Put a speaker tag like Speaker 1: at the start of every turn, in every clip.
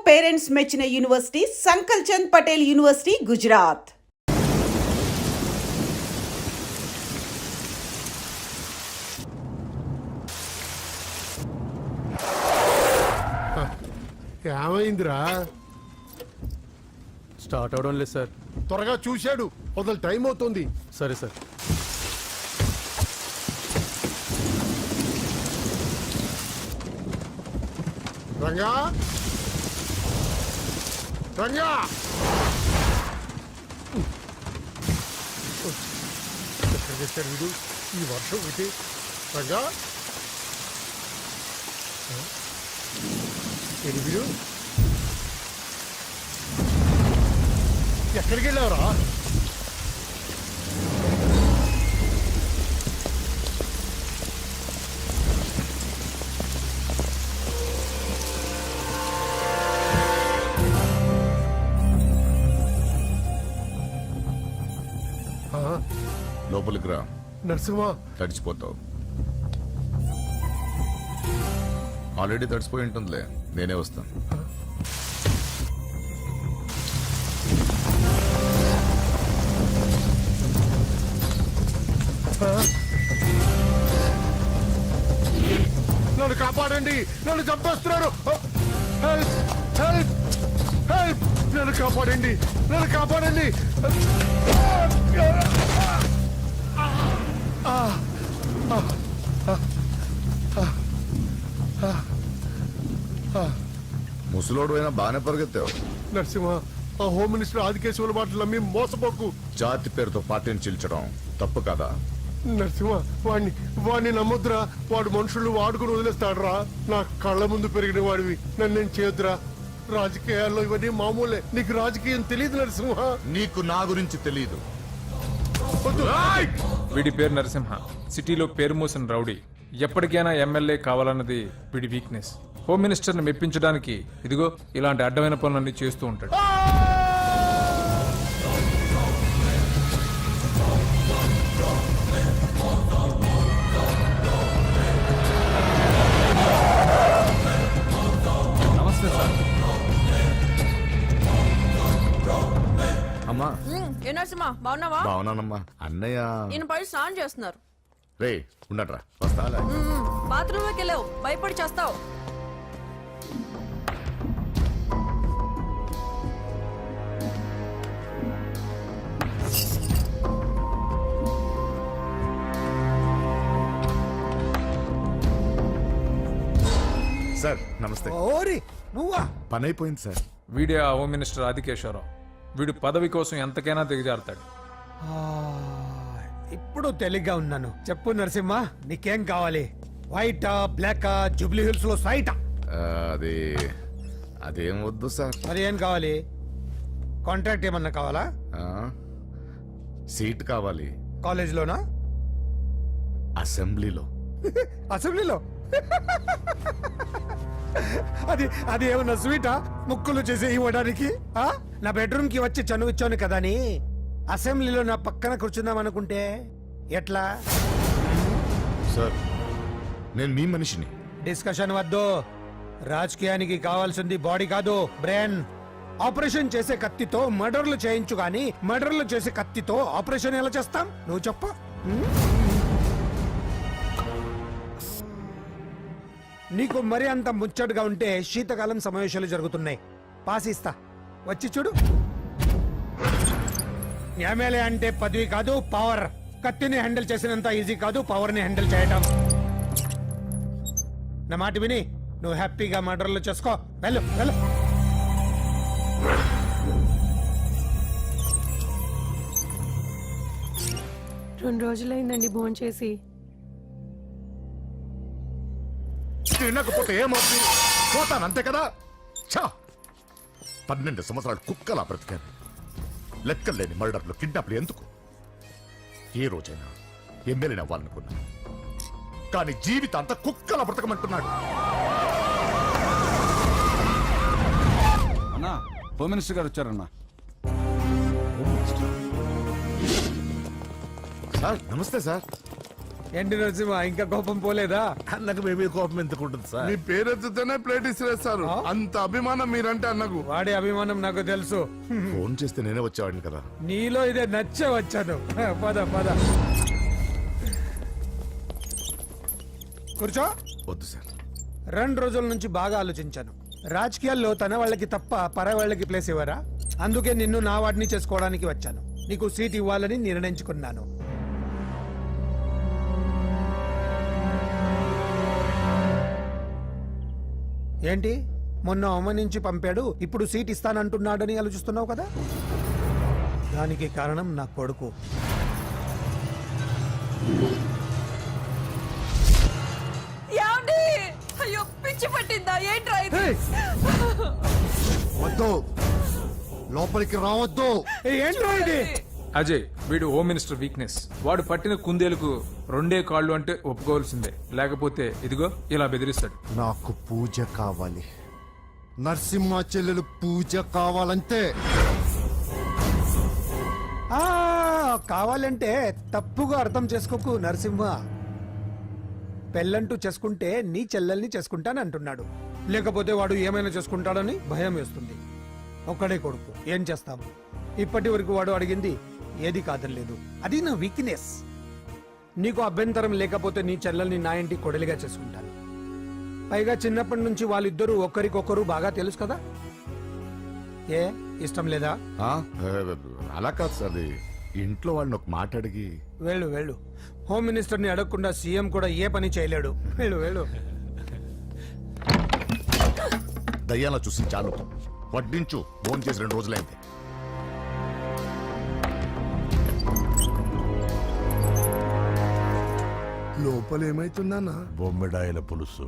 Speaker 1: Parents మెచ్చిన university సంకల్ Chand Patel university, Gujarat.
Speaker 2: ఏమైందిరా?
Speaker 3: Start అవడం లేదు సార్.
Speaker 2: త్వరగా చూశాడు, మొదలు టైం అవుతుంది.
Speaker 3: సరే సార్.
Speaker 2: రంగా రంగా ఎక్కడ చేశాడు వీడు ఈ వర్షం ఒకటి? రంగా ఏది వీడు? ఎక్కడికి వెళ్ళావురా?
Speaker 4: లోపలికి రా.
Speaker 2: నరసింహ,
Speaker 4: తడిచిపోతావు. ఆల్రెడీ తడిసిపోయి ఉంటుందిలే, నేనే వస్తాను.
Speaker 2: నన్ను కాపాడండి, నన్ను చంపేస్తున్నారు. Help help help! నన్ను కాపాడండి, నన్ను కాపాడండి.
Speaker 4: ముసలోడు అయినా బాగానే పరిగెత్తావు.
Speaker 2: నరసింహ, ఆ హోమ్ మినిస్టర్ ఆదికేశ్వర మాటలు నమ్మి మోసపోకు.
Speaker 4: జాతి పేరుతో పార్టీని చీల్చడం తప్పు కదా?
Speaker 2: నరసింహ, వాడిని నమ్మొద్దురా. వాడు మనుషులు వాడుకుని వదిలేస్తాడురా. నా కళ్ళ ముందు పెరిగిన వాడివి, నన్ను నేను చేయొద్దురా. రాజకీయాల్లో ఇవన్నీ మామూలే. నీకు రాజకీయం తెలియదు నరసింహ.
Speaker 4: నీకు నా గురించి తెలియదు.
Speaker 5: వీడి పేరు నరసింహ, సిటీలో పేరు మోసిన రౌడీ. ఎప్పటికైనా ఎమ్మెల్యే కావాలన్నది వీడి వీక్నెస్. హోమ్ మినిస్టర్ని మెప్పించడానికి ఇదిగో ఇలాంటి అడ్డమైన పనులన్నీ చేస్తూ ఉంటాడు. నమస్తే సార్.
Speaker 4: అమ్మా.
Speaker 6: ఏ నరసింహ, బాగున్నావా?
Speaker 4: బాగున్నానమ్మా. అన్నయ్య
Speaker 6: నేను పై స్నానం చేస్తున్నారు.
Speaker 4: రే ఉండట్రా, వస్తా.
Speaker 6: బాత్రూమ్ లోకి వెళ్ళావు, భయపడి చేస్తావు.
Speaker 4: సార్ నమస్తే.
Speaker 7: ఓరి నువ్వా?
Speaker 4: పని అయిపోయింది సార్.
Speaker 5: వీడే ఆ హోమ్ మినిస్టర్ ఆదికేశ్వరరావు. వీడు పదవి కోసం ఎంతకైనా దిగజారుతాడు.
Speaker 7: ఇప్పుడు తెలిగ్గా ఉన్నాను. చెప్పు నరసింహ, నీకేం కావాలి? వైటా, బ్లాకా, జూబ్లీ హిల్స్ లో సైటా?
Speaker 4: అది అదేం వద్దు సార్.
Speaker 7: మరి ఏం కావాలి? కాంట్రాక్ట్ ఏమన్నా కావాలా?
Speaker 4: ఆ, సీట్ కావాలి.
Speaker 7: కాలేజ్ లోనా?
Speaker 4: అసెంబ్లీలో.
Speaker 7: అసెంబ్లీలో? అది అది ఏమన్నా స్వీటా? ముక్కులు చేసి ఇవ్వడానికి? నా బెడ్రూమ్ కి వచ్చి చనువిచ్చాను కదా అని అసెంబ్లీలో నా పక్కన కూర్చుందాం అనుకుంటే ఎట్లా?
Speaker 4: సార్ నేను మీ మనిషిని.
Speaker 7: డిస్కషన్ వద్దు. రాజకీయానికి కావాల్సింది బాడీ కాదు, బ్రెయిన్. ఆపరేషన్ చేసే కత్తితో మర్డర్లు చేయించు గాని మర్డర్లు చేసే కత్తితో ఆపరేషన్ ఎలా చేస్తాం? నువ్వు చెప్పు. నీకు మరి అంత ముచ్చటగా ఉంటే శీతకాలం సమావేశాలు జరుగుతున్నాయి. పాసిస్తా, వచ్చి చూడు. ఎమ్మెల్యే అంటే పదవి కాదు, పవర్. కత్తిని హ్యాండిల్ చేసినంత ఈజీ కాదు పవర్ ని హ్యాండిల్ చేయడం. నా మాట విని నువ్వు హ్యాపీగా మర్డర్లు చేసుకో. వెళ్ళు వెళ్ళు.
Speaker 8: రెండు రోజులైందండి భోంచేసి.
Speaker 4: తినకపోతే ఏమవుతుంది? పోతాను అంతే కదా. 12 సంవత్సరాలు కుక్కలా బ్రతికాను. లెక్కలేని మర్డర్లు, కిడ్నాప్లు ఎందుకు? ఏ రోజైనా ఎమ్మెల్యేని అవ్వాలనుకున్నా, కానీ జీవితాంతా కుక్కలా బ్రతకమంటున్నాడు.
Speaker 3: అన్నా, హోమ్ మినిస్టర్ గారు వచ్చారన్నా.
Speaker 4: సార్ నమస్తే సార్.
Speaker 7: ఏంటి నరసింహ ఇంకా కోపం పోలేదా?
Speaker 4: అన్నకు మేమే కోపం ఎందుకుంటుంది సార్?
Speaker 2: మీ పేరెత్తితేనే ప్లేట్ ఇసిరేస్తారు. అంత అభిమానం మీరంటే అన్నకు.
Speaker 7: వాడి అభిమానం నాకు తెలుసు.
Speaker 4: ఫోన్ చేస్తే నేనే వచ్చేవాడిని కదా.
Speaker 7: నీలో ఇదే నచ్చే వచ్చాను. పద పద కూర్చో.
Speaker 4: వద్దు సార్.
Speaker 7: 2 రోజుల నుంచి బాగా ఆలోచించాను. రాజకీయాల్లో తన వాళ్ళకి తప్ప పర వాళ్ళకి ప్లేస్ ఇవ్వరా? అందుకే నిన్ను నా వాడిని చేసుకోవడానికి వచ్చాను. నీకు సీట్ ఇవ్వాలని నిర్ణయించుకున్నాను. ఏంటి మొన్న అవమానించి పంపాడు, ఇప్పుడు సీట్ ఇస్తానంటున్నాడని ఆలోచిస్తున్నావు కదా? దానికి కారణం నా కొడుకు.
Speaker 6: ఏమండి? అయ్యో పిచ్చి పట్టిందా ఏంట్రా ఇది?
Speaker 2: వద్దు, లోపలికి రావద్దు.
Speaker 7: ఏంట్రా ఇది?
Speaker 5: అజయ్ వీడు హోమ్ మినిస్టర్ వీక్నెస్. వాడు పట్టిన కుందేలకు 2 కాళ్ళు అంటే ఒప్పుకోవాల్సిందే, లేకపోతే ఇదిగో ఇలా బెదిరిస్తాడు.
Speaker 2: నాకు పూజ కావాలి. నరసింహ చెల్లెలు పూజ కావాలంతే.
Speaker 7: ఆ కావాలంటే తప్పుగా అర్థం చేసుకోకు నరసింహ. పెళ్ళంటూ చేసుకుంటే నీ చెల్లెల్ని చేసుకుంటానంటున్నాడు. లేకపోతే వాడు ఏమైనా చేసుకుంటాడని భయం వేస్తుంది. ఒక్కడే కొడుకు, ఏం చేస్తాము? ఇప్పటి వరకు వాడు అడిగింది ఏది కాదనలేదు. అది నా వీక్నెస్. నీకు అభ్యంతరం లేకపోతే నీ చెల్లెల్ని నా ఇంటి కొడలిగా చేసుకుంటాను. పైగా చిన్నప్పటి నుంచి వాళ్ళిద్దరూ ఒకరికొకరు బాగా తెలుసు కదా. ఏ ఇష్టం లేదా?
Speaker 4: అలా కాదు సార్. అది ఇంట్లో వాళ్ళని ఒక మాట అడిగి.
Speaker 7: వెళ్ళు వెళ్ళు. హోమ్ మినిస్టర్ని అడగకుండా సీఎం కూడా ఏ పని చేయలేడు. వెళ్ళు వెళ్ళు.
Speaker 4: దయ్యాలా చూసి చాలు. వడ్డించు. ఫోన్ చేసి 2 రోజులైంది.
Speaker 2: లోపల ఏమైతుందన్నా?
Speaker 4: బొమ్మిడాయల పులుసు.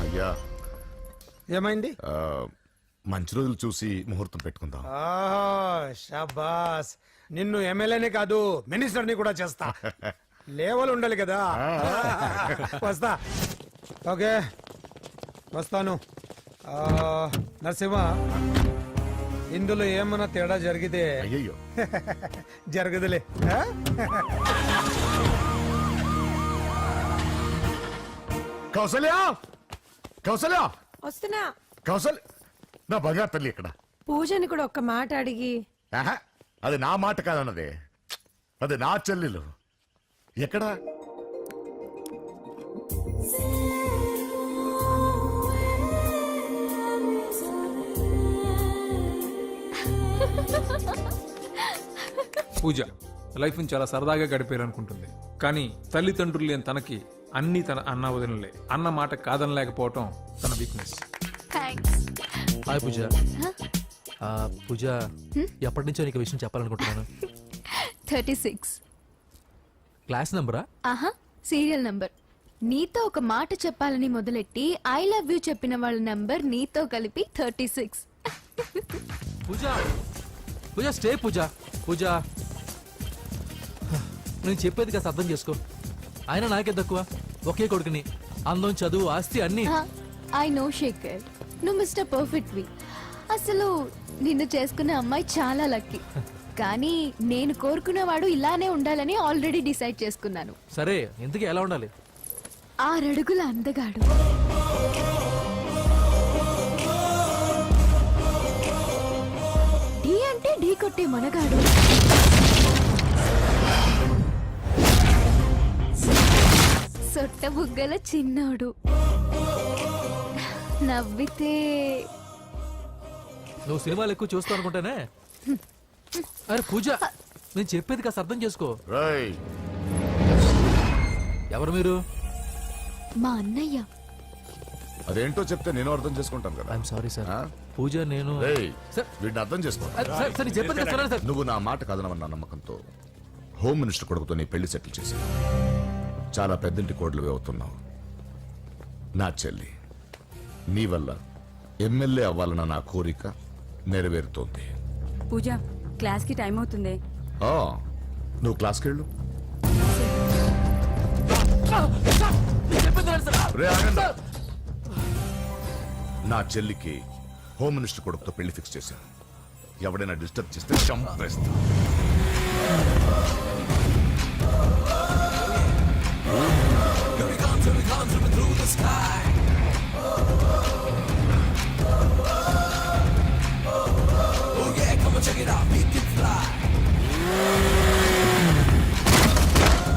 Speaker 4: అయ్యా
Speaker 7: ఏమైంది?
Speaker 4: మంచి రోజులు చూసి ముహూర్తం పెట్టుకుందాం.
Speaker 7: షాబాస్. నిన్ను ఎమ్మెల్యేనే కాదు మినిస్టర్ని కూడా చేస్తా. లేవల్ ఉండాలి కదా. వస్తా. ఓకే వస్తాను. నరసింహ, ఇందులో ఏమన్నా తేడా జరిగితే
Speaker 4: అయ్యయ్యో
Speaker 7: జరగదులే.
Speaker 4: కౌసల్య, కౌసల్య,
Speaker 6: వస్తున్నా.
Speaker 4: కౌసల్య, నా బంగారు తల్లి ఇక్కడ.
Speaker 8: పూజని కూడా ఒక్క మాట అడిగి.
Speaker 4: ఆహా, అది నా మాట కాదన్నది. అది నా చెల్లెలు. ఎక్కడ?
Speaker 5: పూజ లైఫ్ చాలా సరదాగా గడిపేయాలనుకుంటుంది. కానీ తల్లిదండ్రులు లేని తనకి అన్ని తన అన్న వదినలే. అన్న మాట కాదనలేకపోవటం తన వీక్నెస్.
Speaker 9: హాయ్ పూజ. పూజ, ఎప్పటి నుంచో నీకు విషయం చెప్పాలనుకుంటున్నాను.
Speaker 10: 36.
Speaker 9: క్లాస్ నంబరా?
Speaker 10: ఆహా, సీరియల్ నంబర్. నీతో ఒక మాట చెప్పాలని మొదలెట్టి ఐ లవ్ యూ చెప్పిన వాళ్ళ నంబర్ నీతో కలిపి 36.
Speaker 9: పూజ, పూజ స్టే. పూజ, పూజ నేను చెప్పేది కాస్త అర్థం చేసుకో. ఆయన నాకే తక్కువ, ఒకే కొడుకుని. అందం, చదువు, ఆస్తి అన్ని.
Speaker 10: ఐ నో శేఖర్, నువ్వు మిస్టర్ పర్ఫెక్ట్ వి. అసలు నిన్ను చేసుకునే అమ్మాయి చాలా లక్కీ. కానీ నేను కోరుకునేవాడు ఇలానే ఉండాలని ఆల్రెడీ డిసైడ్ చేసుకున్నాను.
Speaker 9: సరే, ఇంతకీ ఎలా ఉండాలి?
Speaker 10: 6 అడుగుల అందగాడు, ఢీ అంటే ఢీ కొట్టే మనగాడు, సొట్ట బుగ్గల చిన్నోడు, నవ్వితే.
Speaker 9: నువ్వు సినిమాలు ఎక్కువ చూస్తావు అనుకుంటానే. అరే పూజ, నేను చెప్పేది కాస్త అర్థం చేసుకో.
Speaker 4: రేయ్,
Speaker 9: ఎవరు మీరు?
Speaker 10: మా అన్నయ్య.
Speaker 4: అదేంటో చెప్తే నేను అర్థం చేసుకుంటాను కదా.
Speaker 9: I'm sorry sir.
Speaker 4: ఆ?
Speaker 9: పూజ, నేను
Speaker 4: రేయ్,
Speaker 9: సార్,
Speaker 4: వీడిని అర్థం చేసుకో.
Speaker 9: సార్, సార్, నేను చెప్పేది కాస్త వినండి సార్.
Speaker 4: నువ్వు నా మాట కాదనవన్న నమ్మకంతో హోమ్ మినిస్టర్ కొడుకుతో నీ పెళ్లి సెటిల్ చేసి చాలా పెద్దంటి కోడలుగా అవుతున్నావు. నా చెల్లి, నీ వల్ల ఎమ్మెల్యే అవ్వాలన్న నా కోరిక నెరవేరుతోంది.
Speaker 6: పూజ క్లాస్కి టైం అవుతుంది.
Speaker 4: ఆ, నువ్వు క్లాస్కి వెళ్ళు. రే, ఆగండి. నా చెల్లికి హోమ్ మినిస్టర్ కొడుకుతో పెళ్లి ఫిక్స్ చేశాను. ఎవడైనా డిస్టర్బ్ చేస్తే చంపేస్తా.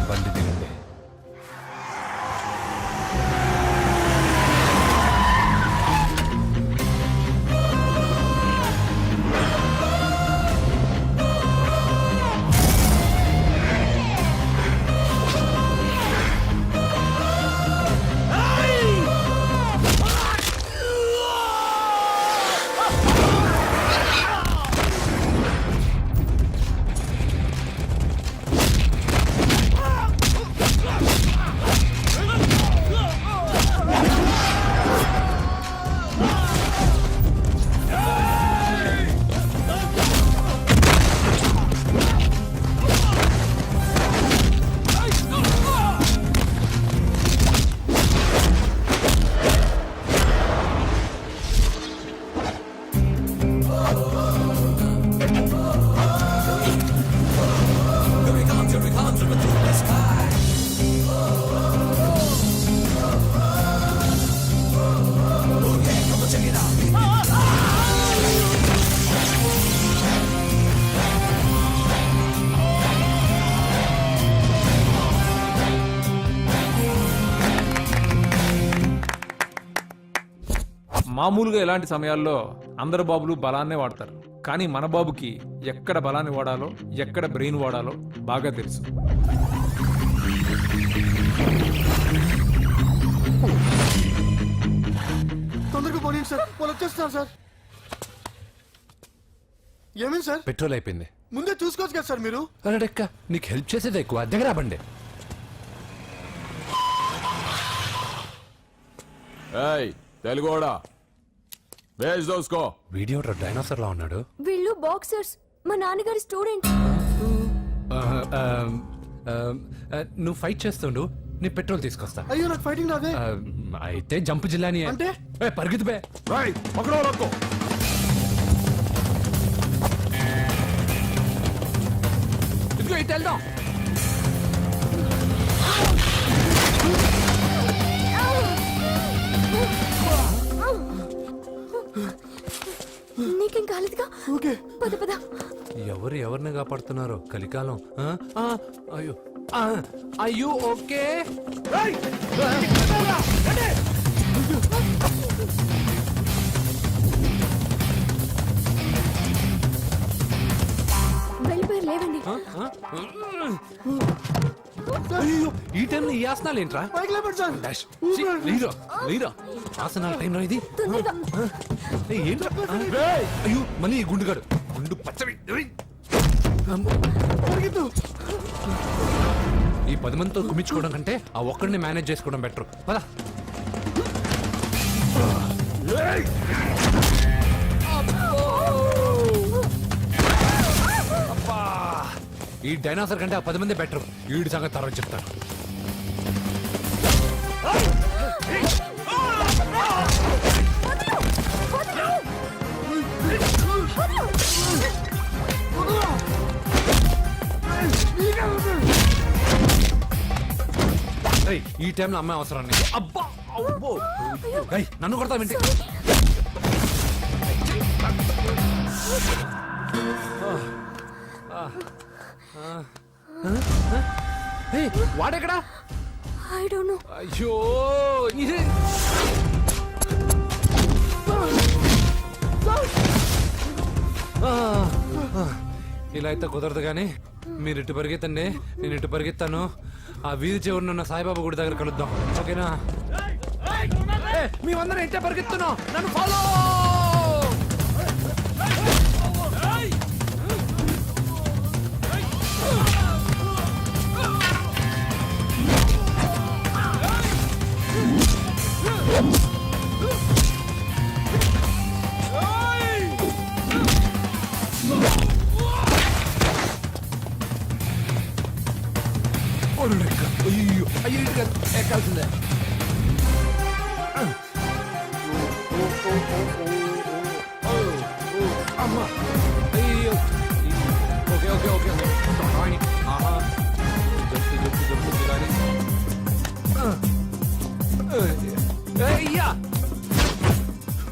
Speaker 3: బండి దిగండి.
Speaker 5: మామూలుగా ఇలాంటి సమయాల్లో అందరు బాబులు బలాన్నే వాడతారు, కానీ మన బాబుకి ఎక్కడ బలాన్ని వాడాలో ఎక్కడ బ్రెయిన్ వాడాలో బాగా తెలుసు.
Speaker 2: తొందరగా పోనీ సార్, వాళ్ళు వచ్చేస్తున్నారు సార్. ఏమేమి సార్?
Speaker 3: పెట్రోల్ అయిపోయింది.
Speaker 2: ముందే చూసుకోవచ్చు కదా సార్ మీరు.
Speaker 3: అరడెక్క నీకు హెల్ప్ చేసేది ఎక్కువ, దగ్గర బండి.
Speaker 11: తెలుగోడా వేజ్ దోసుకో.
Speaker 3: వీడియో డైనోసార్ లా ఉన్నాడు.
Speaker 10: వీళ్ళు బాక్సర్స్, మా నాన్నగారి స్టూడెంట్.
Speaker 3: నువ్వు ఫైట్ చేస్తుండు, నీ పెట్రోల్ తీసుకొస్తా.
Speaker 2: అయ్యో నాకు ఫైటింగ్ రాదే.
Speaker 3: అయితే జంప్ జిల్లాని
Speaker 2: అంటే?
Speaker 3: పరిగెత్తు బే. ఇదిగో ఇటు వెళ్దాం.
Speaker 10: నీకేం కాలేదుగా?
Speaker 2: ఓకే.
Speaker 10: పద పద.
Speaker 3: ఎవరు ఎవరిని కాపాడుతున్నారో కలికాలం. అయ్యో అయ్యో ఓకే.
Speaker 10: వెళ్ళిపోయారు, లేవండి.
Speaker 3: అయ్యో ఈ టైంలో ఈ ఆసనాలు ఏంట్రా?
Speaker 2: పైకి లేపండి సార్.
Speaker 3: డాష్. ఛీ, లేరా లేరా ఆసనాల టైంలో ఇది.
Speaker 10: తొందరగా.
Speaker 3: ఏయ్, ఏంట్రా? అయ్యో మళ్ళీ ఈ గుండుగాడు గుండు పచ్చవి. ఏయ్.
Speaker 2: పరిగెత్తు.
Speaker 3: ఈ 10 మందితో కుమ్మించుకోవడం కంటే ఆ ఒక్కడిని మేనేజ్ చేసుకోవడం బెటర్. పద. అబ్బా, ఈ డైనోసార్ కంటే ఆ 10 మంది బెటర్. వీడి సంగతి తర్వాత చెప్తాను. ఏయ్, ఈ టైంలో అమ్మాయి అవసరం నీకు. అబ్బా అబ్బో. ఏయ్, నన్ను కొడతా వింటే. వాడెక్కడా?
Speaker 10: I don't know.
Speaker 3: అయ్యో ఇదే. ఇలా అయితే కుదరదు కానీ మీరు ఇటు పరిగెత్తండి, నేను ఇటు పరిగెత్తాను. ఆ వీధి చివరినున్న సాయిబాబా గుడి దగ్గర కలుద్దాం, ఓకేనా? మేమందరం ఇంటే పరిగెత్తున్నాం, నన్ను ఫాలో. ఎక్కాల్సిందే. అమ్మా అయ్యో. Okay okay okay okay. ఆహా జప్పు తినాలి. అయ్యా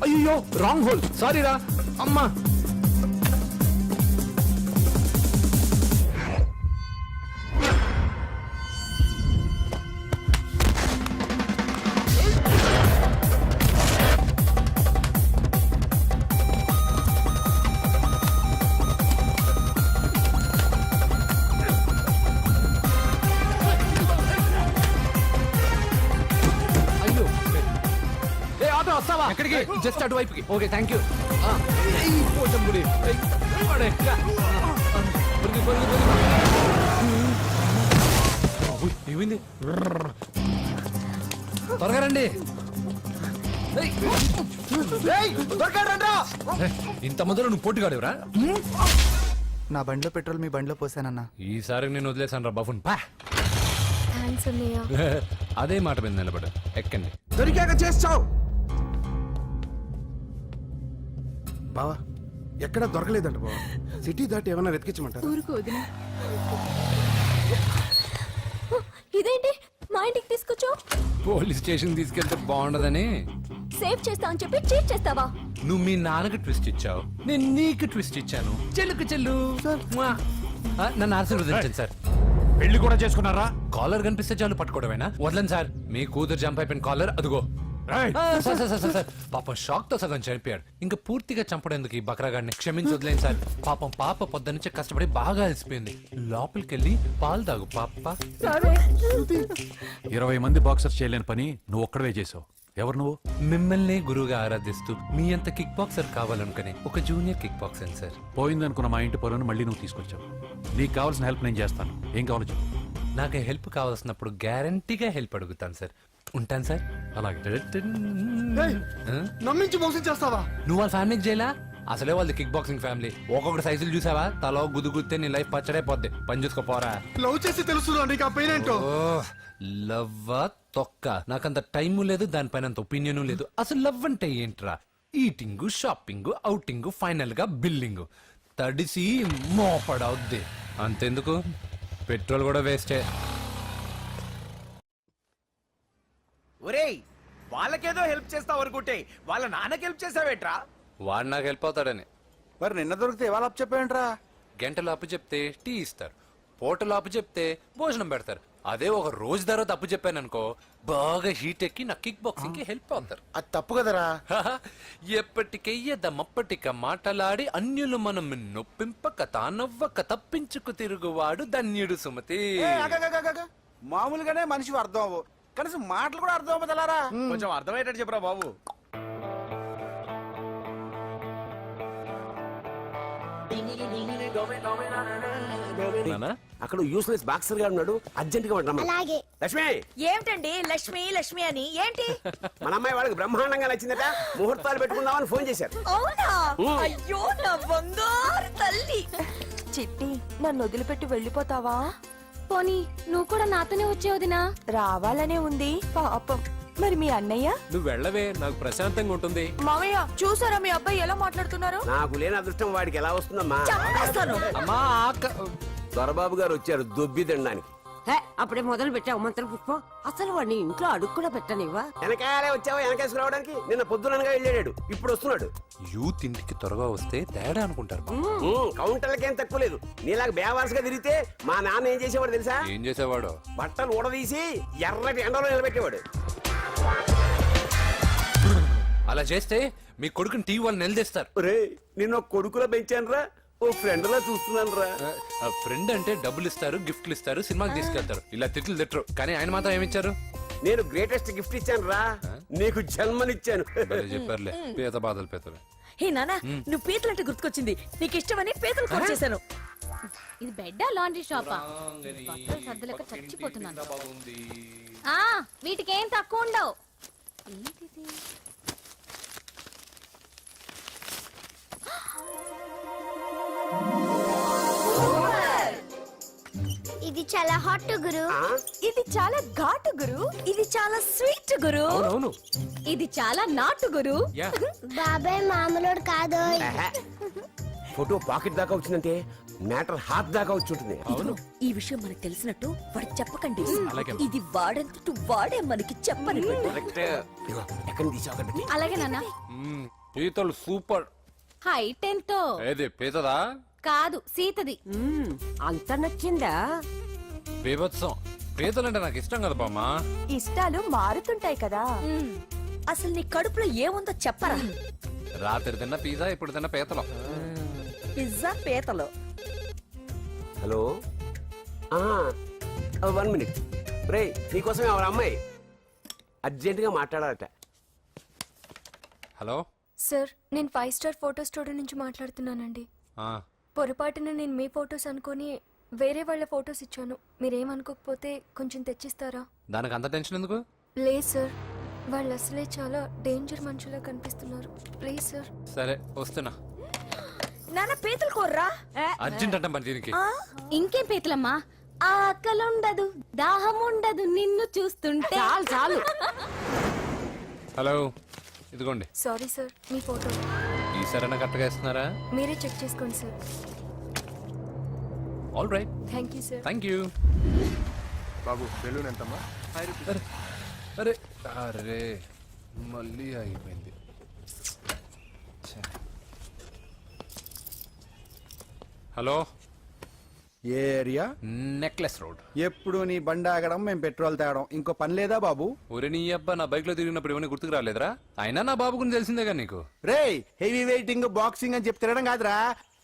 Speaker 3: అయ్యో రాంగ్ హోల్, సారీ రా అమ్మా. అయ్యో ఏ ఆటో వస్తావా? ఎక్కడికి? జస్ట్ అటువైపుకి. Okay thank you. పోచం గుడి ఏమైంది? త్వరగా రండి. ఇంత మొదలు నువ్వు పోటీగాడేవరా?
Speaker 9: నా బండిలో పెట్రోల్ మీ బండిలో పోసానన్నా.
Speaker 3: ఈసారి నేను వదిలేసాను రా బాబున్. పా
Speaker 10: థ్యాంక్స్ అన్నయ్య.
Speaker 3: అదే మాట మీద నిలబడు. ఎక్కండి.
Speaker 7: దొరికాక చేస్తావు బావా. ఎక్కడ దొరకలేదంట బావా. సిటీ దాటి ఏమైనా వెతికించమంటారు?
Speaker 10: ఊరుకు వదిన. ఇదేంటి మా ఇంటికి తీసుకొచ్చావు?
Speaker 3: పోలీస్ స్టేషన్ తీసుకెళ్తే బాగుండదని.
Speaker 10: సేవ్ చేస్తా అని చెప్పి చీట్ చేస్తావా?
Speaker 3: నువ్వు మీ నాన్నకి ట్విస్ట్ ఇచ్చావు, నేను నీకు ట్విస్ట్ ఇచ్చాను. చెల్లుకు చెల్లు. నన్ను ఆశీర్వదించండి సార్.
Speaker 11: పెళ్లి కూడా చేసుకున్నారా?
Speaker 3: కాలర్ కనిపిస్తే చాలు పట్టుకోవడమేనా? వదలండి సార్. మీ కూతురు జంప్ అయిపోయిన కాలర్ అదుగో. సార్ సార్ సార్ సార్ పాపం షాక్ తో సగం చనిపోయాడు. ఇంకా పూర్తిగా చంపడేందుకు ఈ బక్రాగాడిని క్షమించి వదిలేండి సార్. పాపం పాప పొద్దు నుంచి కష్టపడి బాగా అలసిపోయింది. లోపలికెళ్ళి పాలు తాగు పాప.
Speaker 11: 20 మంది బాక్సర్స్ చేయలేని పని నువ్వు ఒక్కడవే చేసావు. ఎవరు నువ్వు?
Speaker 3: మిమ్మల్ని గురువుగా ఆరాధిస్తూ మీ అంత కిక్ బాక్సర్ కావాలనుకుని ఒక జూనియర్ కిక్ బాక్సర్ సార్.
Speaker 11: పోయిందనుకున్న మా ఇంటి పొలను మళ్ళీ నువ్వు తీసుకొచ్చావు. నీకు కావాల్సిన హెల్ప్ నేను చేస్తాను. ఏం కావాలో చెప్పు.
Speaker 3: నాకు హెల్ప్ కావాల్సినప్పుడు గ్యారంటీగా హెల్ప్ అడుగుతాను సార్. ఉంటాను సార్.
Speaker 11: అలాగే.
Speaker 7: నమ్మించి మోసం చేస్తావా?
Speaker 3: నువ్వు వాళ్ళ ఫ్యామిలీకి చేయలా? అసలే వాళ్ళది కిక్ బాక్సింగ్ ఫ్యామిలీ. ఒక్కొక్కటి సైజులు చూసావా? తలో గుద్దుగుద్దే నీ లైఫ్ పచ్చడైపోద్ది. పని చూసుకోపోరా.
Speaker 7: లవ్ చేసి తెలుస్తుందా నీకు ఆ పెయిన్ ఏంటో?
Speaker 3: లవ్వా తొక్క. నాకంత టైము లేదు, దానిపైన అంత ఒపీనియన్ లేదు. అసలు లవ్ అంటే ఏంట్రా? ఈటింగ్, షాపింగ్, అవుటింగ్, ఫైనల్ గా బిల్డింగ్. తడిసి మోపడవుద్ది. అంతెందుకు, పెట్రోల్ కూడా వేస్టే.
Speaker 12: ఒరేయ్, వాళ్ళకేదో హెల్ప్ చేస్తావు అనుకుంటే వాళ్ళ నాన్నకి హెల్ప్ చేసావేట్రా?
Speaker 3: వాడు నాకు హెల్ప్ అవుతాడని.
Speaker 7: మరి నిన్న దొరికితే ఇవాళ అప్పు చెప్పేంట్రా?
Speaker 3: గంటలు అప్పు చెప్తే టీ ఇస్తారు, పూటలు అప్పు చెప్తే భోజనం పెడతారు. అదే ఒక రోజు తర్వాత అప్పు చెప్పాను అనుకో, బాగా హీట్ ఎక్కి నా కిక్ బాక్సింగ్ కి హెల్ప్ అవుతారు.
Speaker 7: అది తప్పు కదరా.
Speaker 3: ఎప్పటికెయ్యదమ్మప్పటిక మాటలాడి అన్యులు మనం నొప్పింపక తానవ్వక తప్పించుకు తిరుగువాడు ధన్యుడు సుమతి.
Speaker 12: మామూలుగానే మనిషి అర్థం అవ్వు, కనీసం మాటలు కూడా అర్థం అవ్వదలారా. కొంచెం అర్థమయ్యేటట్టు చెప్పరా బాబు.
Speaker 13: అక్కడ యూస్లెస్ బాక్సర్ గా ఉన్నాడు. అర్జెంట్ గా ఉంటాం. లక్ష్మి.
Speaker 8: ఏమిటండి లక్ష్మి లక్ష్మి అని? ఏంటి?
Speaker 13: మన అమ్మాయి వాళ్ళకి బ్రహ్మాండంగా నచ్చిందట. ముహూర్తాలు పెట్టుకుందామని ఫోన్ చేశారు.
Speaker 8: అవునా? అయ్యో నా బంగారు తల్లి. చిట్టి, నన్ను వదిలిపెట్టి వెళ్ళిపోతావా?
Speaker 10: పోనీ నువ్వు కూడా నాతోనే వచ్చే వదినా.
Speaker 8: రావాలనే ఉంది పాపం. మరి మీ అన్నయ్య?
Speaker 3: నువ్వు వెళ్ళవే, నాకు ప్రశాంతంగా ఉంటుంది.
Speaker 8: మామయ్య చూసారా మీ అబ్బాయి ఎలా మాట్లాడుతున్నారు?
Speaker 13: నాకు లేని అదృష్టం వాడికి ఎలా వస్తుందమ్మా?
Speaker 8: చంపేస్తాను.
Speaker 3: అమ్మా
Speaker 13: దొరబాబు గారు వచ్చారు దొబ్బి తినడానికి.
Speaker 8: అప్పుడే మొదలు పెట్టావు మంత్ర పుష్పం. అసలు వాడిని ఇంట్లో అడుగు కూడా పెట్టనివ్వా?
Speaker 13: వెనకాలే వచ్చావా? వెనకేసుకు రావడానికి నిన్న పొద్దుననగా వెళ్ళాడు. ఇప్పుడు వస్తున్నాడు.
Speaker 3: యూత్ ఇంటికి త్వరగా వస్తే తేడా అనుకుంటారు.
Speaker 13: కౌంటర్లకేం తక్కువ లేదు. నీలాగా బేవారసుగా తిరిగితే మా నాన్న ఏం చేసేవాడు తెలుసా?
Speaker 3: ఏం చేసేవాడు?
Speaker 13: బట్టలు ఊడదీసి ఎర్రటి ఎండలో నిలబెట్టేవాడు.
Speaker 3: అలా చేస్తే మీ కొడుకుని టీవీ వాళ్ళు నిలదీస్తారు.
Speaker 13: రే, నిన్న కొడుకులో పెంచాను రా, ఓ ఫ్రెండ్ లా చూస్తున్నాను రా.
Speaker 3: ఫ్రెండ్ అంటే డబ్బులు ఇస్తారు, గిఫ్ట్లు ఇస్తారు, సినిమాకి తీసుకెళ్తారు. ఇలా తిట్లు తిట్టరు. కానీ ఆయన మాత్రం ఏమిచ్చారు?
Speaker 13: నేను గ్రేటెస్ట్ గిఫ్ట్ ఇచ్చాను రా, నీకు జన్మనిచ్చాను.
Speaker 3: చెప్పారులే, పేద బాధలు పేదలు.
Speaker 8: హే నానా, నువ్వు పీతలు అంటే గుర్తుకొచ్చింది. నీకు ఇష్టమని పీతలు కూడా చేశాను.
Speaker 10: ఇది బెడ్డా లాండ్రీ షాపా? బట్టలు సర్దలేక చచ్చిపోతున్నాను. వీటికి ఏం తక్కువ ఉండవు. ఏంటిది?
Speaker 14: ఇది
Speaker 10: ఇది చాలా హాట్ గురు.
Speaker 8: ఇది చాలా ఘాటు గురు. ఇది చాలా స్వీట్ గురు.
Speaker 3: అవునవును.
Speaker 8: ఇది చాలా నాటు గురు.
Speaker 10: బాబాయ్ మామూలుడు కాదు.
Speaker 13: ఫోటో పాకెట్ దాకా వచ్చిందంటే మ్యాటర్ హాత్ దాకా వచ్చి ఉంటుంది.
Speaker 3: అవును.
Speaker 8: ఈ విషయం మనకు తెలిసినట్టు వాడికి చెప్పకండి.
Speaker 3: అలాగే.
Speaker 8: ఇది వాడంతటూ వాడే మనకి చెప్పని
Speaker 13: కరెక్ట్. ఇదిగో, ఎక్కడి నుంచి తీసావు కదండి?
Speaker 8: అలాగే నాన్న.
Speaker 3: పీతలు సూపర్.
Speaker 8: హైట్ ఎంతో
Speaker 3: ఏది పీతదా?
Speaker 8: కాదు సీతది. అంత నచ్చిందా?
Speaker 3: బీభత్సం. పీతలంటే నాకు ఇష్టం కదా బామ్మ.
Speaker 8: ఇష్టాలు మారుతుంటాయి కదా. అసలు నీ కడుపులో ఏముందో చెప్పరా.
Speaker 3: రాత్రి తిన్న పిజ్జా, ఇప్పుడు తిన్న పీతలు.
Speaker 8: పిజ్జా పీతలు.
Speaker 13: Hello 1 minute. రే నీకోసం ఎవరు అమ్మాయి అర్జెంటుగా మాట్లాడాలట.
Speaker 3: హలో.
Speaker 10: సార్, నేను 5 స్టార్ ఫోటో స్టూడియో నుంచి మాట్లాడుతున్నానండి. పొరపాటున నేను మీ ఫొటోస్ అనుకొని వేరే వాళ్ళ ఫొటోస్ ఇచ్చాను. మీరేమనుకోకపోతే కొంచెం తెచ్చిస్తారా?
Speaker 3: దానికి అంత టెన్షన్ ఎందుకు?
Speaker 10: లేదు సార్, వాళ్ళు అసలే చాలా డేంజర్ మనుషులా కనిపిస్తున్నారు. Please sir.
Speaker 3: సరే వస్తున్నా.
Speaker 8: నాన్న పీతలు కోర్రా.
Speaker 3: అర్జెంట్ అంట మరి దీనికి.
Speaker 8: ఇంకేం పీతలమ్మా? ఆకలి ఉండదు, దాహం ఉండదు నిన్ను చూస్తుంటే. చాలు చాలు.
Speaker 3: హలో, ఇదిగోండి.
Speaker 10: సారీ సార్, మీ ఫోటో.
Speaker 3: ఈసారైనా కరెక్ట్గా ఇస్తున్నారా?
Speaker 10: మీరే చెక్ చేసుకోండి sir.
Speaker 3: All right.
Speaker 10: Thank you sir.
Speaker 3: Thank you.
Speaker 2: Babu balloon ఎంతమ్మా?
Speaker 3: అరే అరే మళ్ళీ అయిపోయింది. హలో.
Speaker 12: ఏ ఏరియా?
Speaker 3: Necklace road.
Speaker 12: ఎప్పుడు నీ బండి ఆగడం మేము పెట్రోల్ తేవడం, ఇంకో పని లేదా బాబు?
Speaker 3: ఒరే నీ అబ్బా, నా బైక్ లో తిరిగినప్పుడు ఇవన్నీ గుర్తుకు రాలేదురా? అయినా నా బాబు గురించి తెలిసిందేగా నీకు.
Speaker 12: రే హెవీ వెయిటింగ్ బాక్సింగ్ అని చెప్పి తిరగడం కాదురా,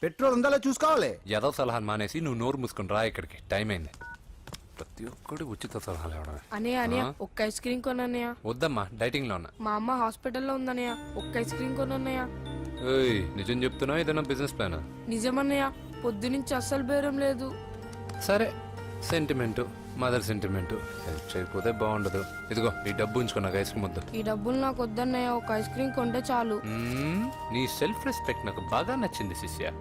Speaker 12: పెట్రోల్ ఉందో చూసుకోవాలి.
Speaker 3: ఏదో సలహాలు మానేసి నువ్వు నోరు మూసుకుని రా ఇక్కడికి. టైం అయింది. ప్రతి ఒక్కడు ఉచిత సలహాలు ఇవ్వడమే.
Speaker 6: అనయ్య ఒక్క ఐస్ క్రీమ్ కొనన్నయ్య.
Speaker 3: వద్దమ్మా, డైటింగ్ లో ఉన్నా.
Speaker 6: మా అమ్మ హాస్పిటల్లో ఉందన్నయ్య. ఒక్క ఐస్ క్రీమ్ కొనన్నయ్య.
Speaker 3: ఏయ్, నిజం చెప్తున్నావు ఏదైనా బిజినెస్ ప్లాన్?
Speaker 6: నిజమన్నయ్య, పొద్దునుంచి అస్సలు బేరం లేదు.
Speaker 3: సరే, సెంటిమెంట్, మదర్ సెంటిమెంట్. హెల్ప్ చేయకపోతే బాగుండదు. ఇదిగో ఈ డబ్బు ఉంచుకున్నా ఐస్ క్రీమ్ వద్దు.
Speaker 6: ఈ డబ్బులు నాకు వద్దన్నయ్య, ఒక ఐస్ క్రీమ్ కొంటే చాలు.
Speaker 3: నీ సెల్ఫ్ రెస్పెక్ట్ నాకు బాగా నచ్చింది శిష్య.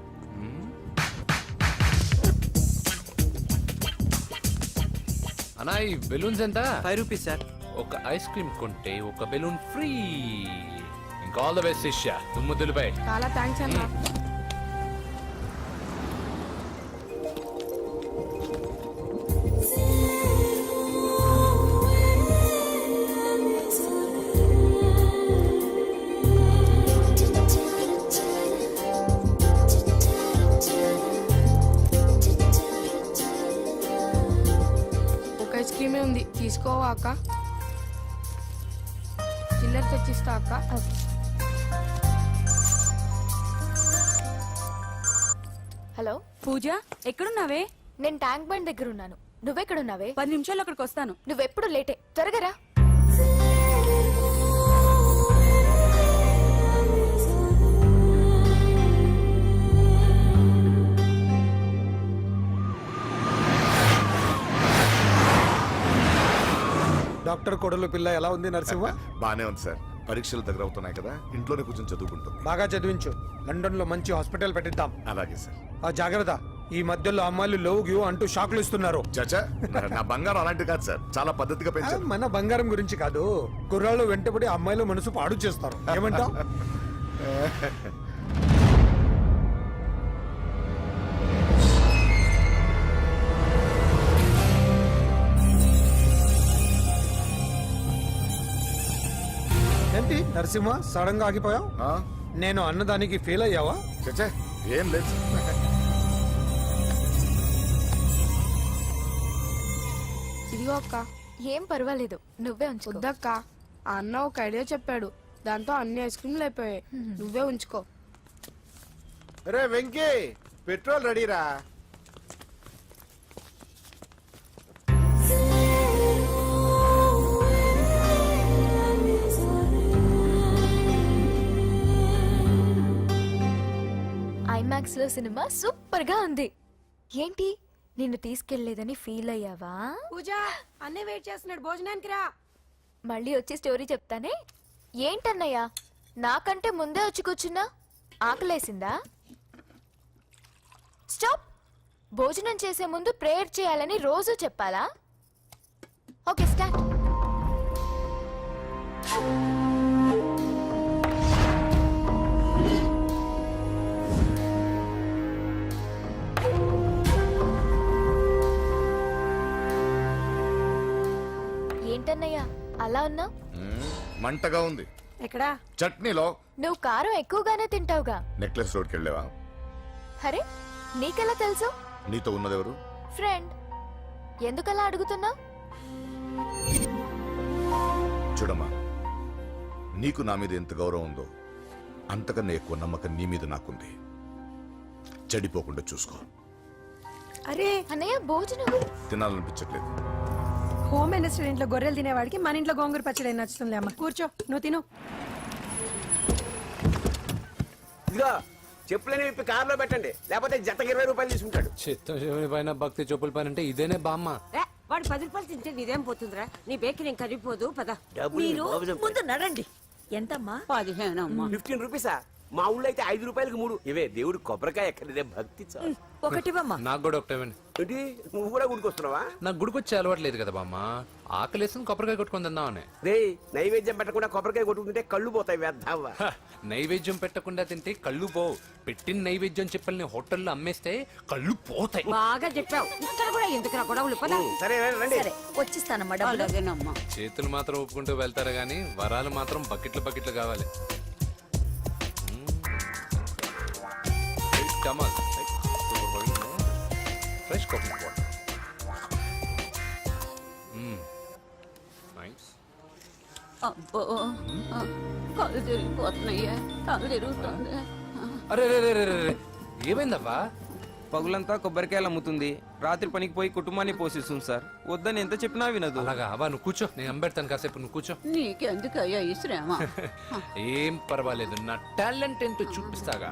Speaker 3: అన్నా, ఈ బెలూన్స్ ఎంత?
Speaker 9: 5 రూపీస్ సార్.
Speaker 3: ఒక ఐస్ క్రీమ్ కొంటే ఒక బెలూన్ ఫ్రీ. ఇంకా ఆల్ ద బెస్ట్ శిష్య. దుమ్ము దులిపై.
Speaker 6: చాలా థ్యాంక్స్ అన్న. ఐస్ క్రీమే ఉంది, తీసుకోవా అక్క? చిల్లర తెచ్చిస్తా అక్క.
Speaker 10: హలో
Speaker 6: పూజ, ఎక్కడున్నావే?
Speaker 10: నేను ట్యాంక్ బండ్ దగ్గర ఉన్నాను. నువ్వెక్కడున్నావే?
Speaker 6: 10 నిమిషాలు అక్కడికి వస్తాను.
Speaker 10: నువ్వెప్పుడు లేటే. త్వరగా రా.
Speaker 7: డాక్టర్ కొడలు పిల్ల ఎలా ఉంది నరసింహ?
Speaker 4: బానే ఉంది సార్. పరీక్షలు దగ్గర అవుతున్నాయి కదా, ఇంట్లోనే కూర్చొని చదువుకుంటుంది.
Speaker 7: బాగా చదివించు. లండన్ లో మంచి హాస్పిటల్ పెట్టిద్దాం.
Speaker 4: అలాగే సార్.
Speaker 7: ఆ జాగ్రత్త, ఈ మధ్యలో అమ్మాయిలు లవ్ గ్యూ అంటూ షాక్లు ఇస్తున్నారు.
Speaker 4: చచ్చా, నా బంగారం అలాంటి కాదు సార్, చాలా పద్ధతిగా పెంచారు.
Speaker 7: మన బంగారం గురించి కాదు, కుర్రాళ్ళు వెంటబడి అమ్మాయిలు మనసు పాడు చేస్తారు. ఏమంటావ్? ఏంటి నరసింహ, సడన్ గా ఆగిపోయావు? నేను అన్నదానికి ఫెయిల్ అయ్యావా?
Speaker 4: చచ్చా, ఏం లేదు.
Speaker 6: ఇదిగో అక్క.
Speaker 10: ఏం పర్వాలేదు, నువ్వే ఉంచు.
Speaker 6: వద్దక్క, ఆ అన్న ఒక ఐడియా చెప్పాడు, దాంతో అన్ని ఐస్ క్రీమ్లు అయిపోయాయి. నువ్వే ఉంచుకో.
Speaker 12: రే వెంకీ, పెట్రోల్ రెడీరా.
Speaker 10: ఐమాక్స్ లో సినిమా సూపర్ గా ఉంది. ఏంటి, నిన్ను తీసుకెళ్లేదని ఫీల్ అయ్యావా?
Speaker 6: పూజ, అన్నే వెయిట్ చేస్తున్నాడు, భోజనానికి రా.
Speaker 10: మళ్ళీ వచ్చి స్టోరీ చెప్తానే. ఏంటన్నయ్యా, నాకంటే ముందే వచ్చి కూర్చున్నా? ఆకలేసిందా? స్టాప్. భోజనం చేసే ముందు ప్రేయర్ చేయాలని రోజు చెప్పాలా? Okay start. ఏంటన్నయ్య అలా ఉన్నావు?
Speaker 4: మంటగా ఉంది.
Speaker 8: ఎక్కడా?
Speaker 4: చట్నీలో.
Speaker 10: నువ్వు కారం ఎక్కువగానే తింటావుగా.
Speaker 4: నెక్లెస్ రోడ్కి వెళ్ళావా?
Speaker 10: అరే నీకెలా తెలుసు?
Speaker 4: నీతో ఉన్నదెవరు?
Speaker 10: ఫ్రెండ్. ఎందుకలా అడుగుతున్నా?
Speaker 4: చూడమ్మా, నీకు నా మీద ఎంత గౌరవం ఉందో అంతకన్నా ఎక్కువ నమ్మకం నీ మీద నాకుంది. చెడిపోకుండా చూసుకో.
Speaker 8: అరే
Speaker 10: అన్నయ్య భోజనం.
Speaker 4: తినాలనిపించట్లేదు.
Speaker 8: హోమ్ మినిస్టర్ ఇంట్లో గొర్రెలు తినేవాడికి మన ఇంట్లో గోంగూర పచ్చడి నచ్చుతుంది. అమ్మ కూర్చో, నువ్వు తిను.
Speaker 13: ఇదిగో చెప్పులని విప్పి కారులో పెట్టండి, లేకపోతే జతకి 20 రూపాయలు తీసుకుంటాడు.
Speaker 3: చిత్తం పైన భక్తి చెప్పుల పైన అంటే ఇదేనే బామ్మ.
Speaker 8: వాడు 10 రూపాయలు తింటే నీదేం పోతుందిరా? నీ బేకరీ ఏం కరిగిపోదు. పద.
Speaker 13: డబ్బులు బాబు చెప్పాడు.
Speaker 8: ముందు నడండి. ఎంతమ్మా? 15 అమ్మా.
Speaker 13: 15 రూపీసా? మా ఊళ్ళో అయితే 5 రూపాయలకి 3. ఇవే దేవుడు కొబ్బరికాయ ఎక్కడిదే భక్తి చాలు.
Speaker 8: ఒకటివమ్మా.
Speaker 3: నాకు కూడా ఒకటే ఇవ్వండి.
Speaker 13: ఏంటి నువ్వు కూడా గుడికొస్తున్నావా?
Speaker 3: నాకు గుడికొచ్చే అలవాటు లేదు కదా బామ్మ. ఆకలేసిన కొబ్బరికాయ కొట్టుకొని తిందామని.
Speaker 13: రే నైవేద్యం పెట్టకుండా కొబ్బరికాయ కొట్టుకుంటే కళ్ళు పోతాయి వేద్దావా.
Speaker 3: నైవేద్యం పెట్టకుండా తింటే కళ్ళు పోవు. పెట్టిన నైవేద్యం చెప్పల్ని హోటల్లో అమ్మేస్తే కళ్ళు పోతాయి.
Speaker 8: బాగా చెప్పావు. ఇక్కడ కూడా ఎందుకు రా గొడవలు? పద.
Speaker 13: సరే రండి.
Speaker 8: వచ్చిస్తానమ్మా డబ్బులు.
Speaker 3: చేతులు మాత్రం ఒప్పుకుంటూ వెళ్తారు గానీ వరాలు మాత్రం బకెట్లు బకెట్లు కావాలి. Fresh coconut water. నైస్.
Speaker 8: అబ్బో కళ్ళు తిరిగిపోతున్నాయ్యా. కళ్ళు తిరుగుతుంది.
Speaker 3: అరే రే రే రే రే రే. ఏమైందవ్వా?
Speaker 12: పగులంతా కొబ్బరికాయలు అమ్ముతుంది. రాత్రి పనికి పోయి కుటుంబాన్ని పోషిస్తుంది సార్. వద్దని ఎంత చెప్పినా వినదు.
Speaker 3: అలాగా అవ్వా, నువ్వు కూర్చో, నేను అంబెడతాను కాసేపు. నువ్వు కూర్చో.
Speaker 8: నీకెందుకయ్యా ఈ శ్రమ?
Speaker 3: ఏం పర్వాలేదు, నా టాలెంట్ ఏంటో చూపిస్తాగా.